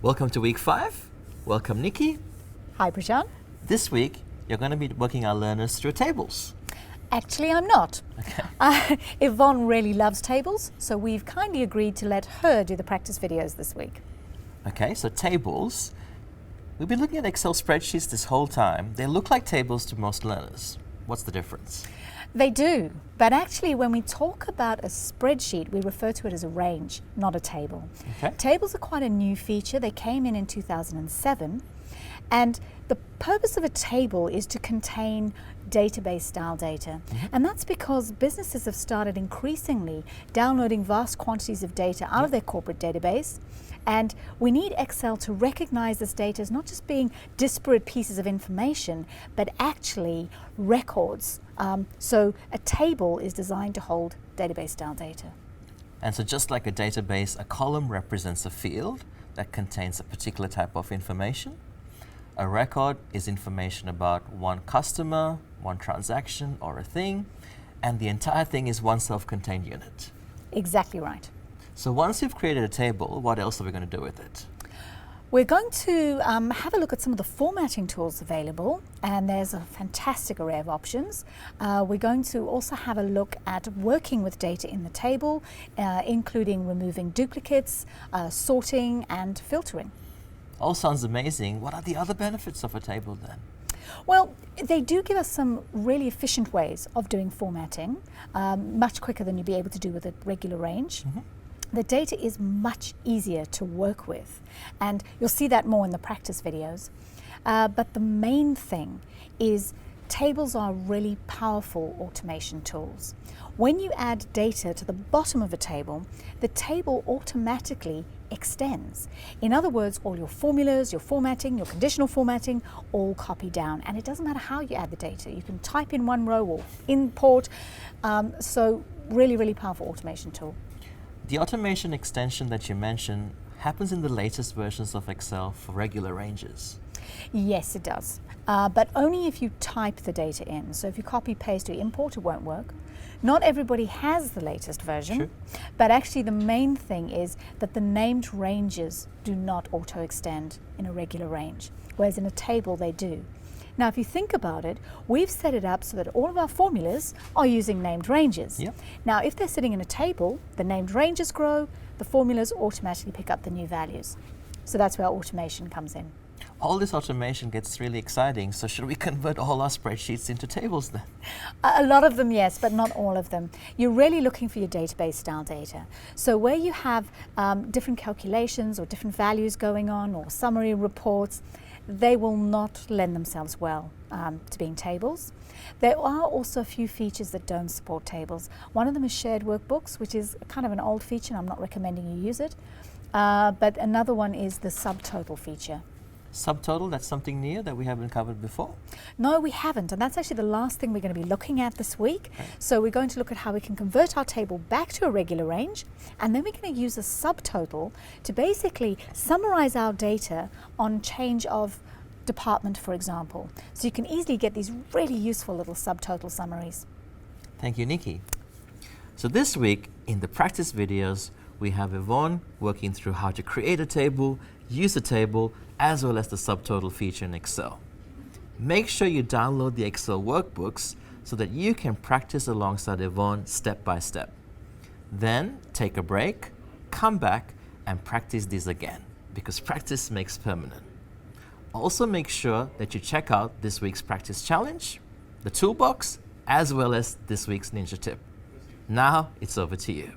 Welcome to week 5. Welcome, Nikki. Hi, Prashant. This week, you're going to be working our learners through tables. Actually, I'm not. Okay. Yvonne really loves tables, so we've kindly agreed to let her do the practice videos this week. Okay, so tables. We've been looking at Excel spreadsheets this whole time. They look like tables to most learners. What's the difference? They do, but actually when we talk about a spreadsheet, we refer to it as a range, not a table. Okay. Tables are quite a new feature. They came in 2007, and the purpose of a table is to contain database style data. And that's because businesses have started increasingly downloading vast quantities of data out of their corporate database. And we need Excel to recognize this data as not just being disparate pieces of information, but actually records. So a table is designed to hold database style data. And so just like a database, a column represents a field that contains a particular type of information. A record is information about one customer, one transaction, or a thing, and the entire thing is one self-contained unit. Exactly right. So once you've created a table, what else are we going to do with it? We're going to have a look at some of the formatting tools available, and there's a fantastic array of options. We're going to also have a look at working with data in the table, including removing duplicates, sorting, and filtering. All sounds amazing. What are the other benefits of a table then? Well, they do give us some really efficient ways of doing formatting, much quicker than you'd be able to do with a regular range. The data is much easier to work with, and you'll see that more in the practice videos. But the main thing is tables are really powerful automation tools. When you add data to the bottom of a table, the table automatically extends. In other words, all your formulas, your formatting, your conditional formatting, all copy down. And it doesn't matter how you add the data. You can type in one row or import. So really, really powerful automation tool. The automation extension that you mentioned happens in the latest versions of Excel for regular ranges. Yes, it does. But only if you type the data in. So if you copy, paste, or import, it won't work. Not everybody has the latest version, True. but actually the main thing is that the named ranges do not auto-extend in a regular range, whereas in a table they do. Now, if you think about it, we've set it up so that all of our formulas are using named ranges. Yep. Now, if they're sitting in a table, the named ranges grow, the formulas automatically pick up the new values. So that's where automation comes in. All this automation gets really exciting, so should we convert all our spreadsheets into tables then? A lot of them, yes, but not all of them. You're really looking for your database style data. So where you have different calculations or different values going on or summary reports, they will not lend themselves well to being tables. There are also a few features that don't support tables. One of them is shared workbooks, which is kind of an old feature, and I'm not recommending you use it. But another one is the subtotal feature. Subtotal, that's something new that we haven't covered before? No, we haven't, and that's actually the last thing we're going to be looking at this week. Okay. So we're going to look at how we can convert our table back to a regular range, and then we're going to use a subtotal to basically summarize our data on change of department, for example. So you can easily get these really useful little subtotal summaries. Thank you, Nikki. So this week, in the practice videos, we have Yvonne working through how to create a table, use a table, as well as the subtotal feature in Excel. Make sure you download the Excel workbooks so that you can practice alongside Yvonne step by step. Then take a break, come back, and practice these again, because practice makes permanent. Also make sure that you check out this week's practice challenge, the toolbox, as well as this week's ninja tip. Now it's over to you.